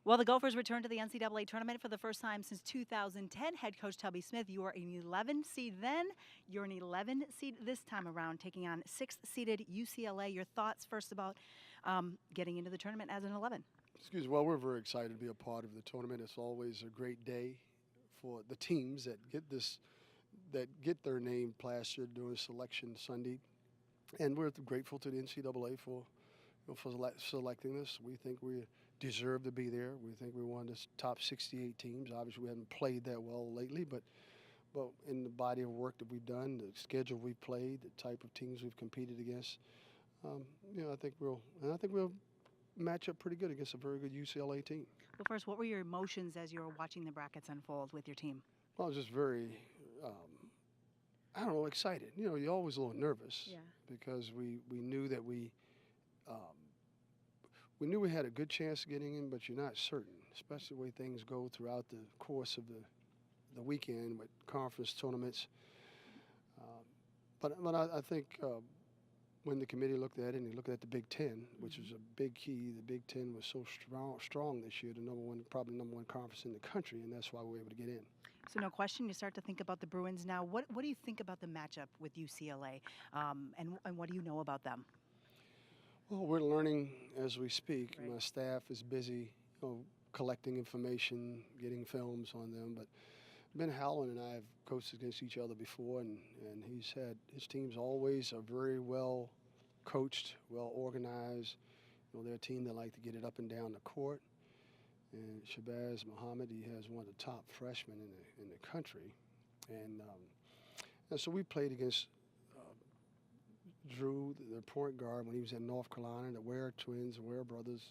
Well, the Gophers returned to the NCAA tournament for the first time since 2010. Head coach Tubby Smith, you were an 11 seed then. You're an 11 seed this time around, taking on 6th seeded UCLA. Your thoughts first about getting into the tournament as an 11? Excuse me. Well, we're very excited to be a part of the tournament. It's always a great day for the teams that get their name plastered during selection Sunday, and we're grateful to the NCAA for selecting us. We think we deserve to be there. We think we're one of the top 68 teams. Obviously, we haven't played that well lately, but in the body of work that we've done, the schedule we've played, the type of teams we've competed against, I think we'll match up pretty good against a very good UCLA team. Well, first, what were your emotions as you were watching the brackets unfold with your team? Well, I was just very, excited. You're always a little nervous because we knew that we knew we had a good chance of getting in, but you're not certain, especially the way things go throughout the course of the weekend with conference tournaments. But I think when the committee looked at it and they looked at the Big Ten, which was a big key, the Big Ten was so strong this year, probably number one conference in the country, and that's why we were able to get in. So no question, you start to think about the Bruins now. What do you think about the matchup with UCLA, and what do you know about them? Well, we're learning as we speak. Right. My staff is busy, collecting information, getting films on them. But Ben Howland and I have coached against each other before, and he said his teams always are very well coached, well organized. They're a team that like to get it up and down the court. And Shabazz Muhammad, he has one of the top freshmen in the country, and so we played against Drew, the point guard, when he was in North Carolina, the Ware twins, the Ware brothers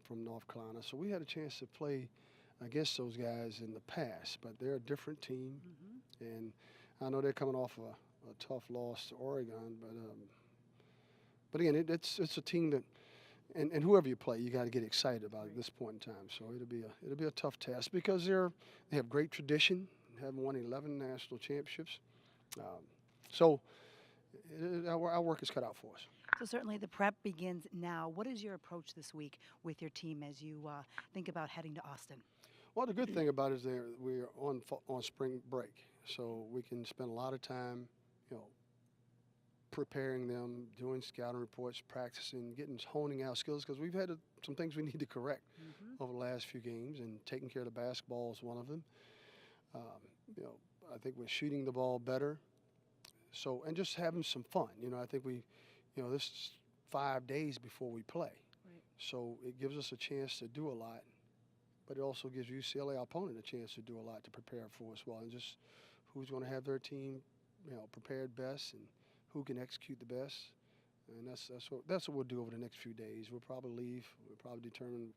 from North Carolina. So we had a chance to play against those guys in the past, but they're a different team. And I know they're coming off a tough loss to Oregon, but again, it's a team that, and whoever you play, you got to get excited about at this point in time. So it'll be a tough task because they have great tradition, have won 11 national championships. Our work is cut out for us. So certainly the prep begins now. What is your approach this week with your team as you think about heading to Austin? Well, the good thing about it is that we're on spring break, so we can spend a lot of time, preparing them, doing scouting reports, practicing, honing our skills, because we've had some things we need to correct over the last few games, and taking care of the basketball is one of them. I think we're shooting the ball better. So, and just having some fun. I think this is 5 days before we play. Right. So it gives us a chance to do a lot, but it also gives UCLA, our opponent, a chance to do a lot to prepare for as well. And just who's going to have their team, prepared best, and who can execute the best. And that's what we'll do over the next few days. We'll probably leave. We'll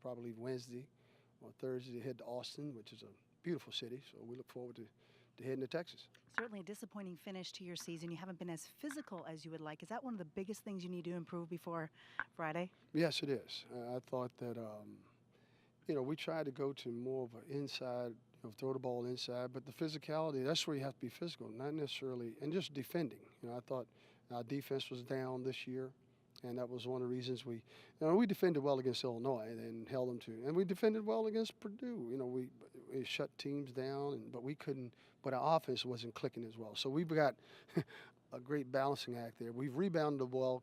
probably leave Wednesday or Thursday to head to Austin, which is a beautiful city. So we look forward to heading to Texas. Certainly a disappointing finish to your season. You haven't been as physical as you would like. Is that one of the biggest things you need to improve before Friday? Yes, it is. I thought that, we tried to go to more of an inside, throw the ball inside, but the physicality, that's where you have to be physical, not necessarily, and just defending. I thought our defense was down this year, and that was one of the reasons we defended well against Illinois and held them to, and we defended well against Purdue. We shut teams down, but we couldn't. But our offense wasn't clicking as well. So we've got a great balancing act there. We've rebounded well.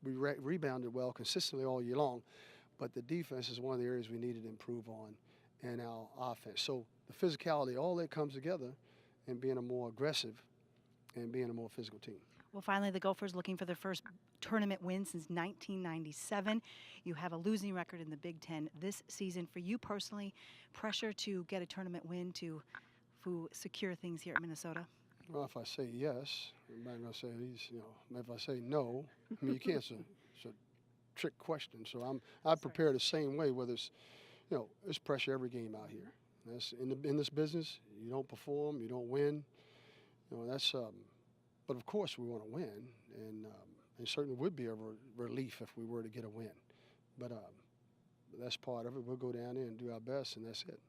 We rebounded well consistently all year long, but the defense is one of the areas we needed to improve on, and our offense. So the physicality, all that comes together, and being a more aggressive and being a more physical team. Well, finally, the Gophers looking for their first tournament win since 1997. You have a losing record in the Big Ten this season. For you personally, pressure to get a tournament win to secure things here at Minnesota? Well, if I say yes, everybody's going to say if I say no, you can't. It's a trick question. So I prepare the same way, whether it's, there's pressure every game out here. That's in this business. You don't perform, you don't win. But of course we want to win, and it certainly would be a relief if we were to get a win. But that's part of it. We'll go down there and do our best, and that's it.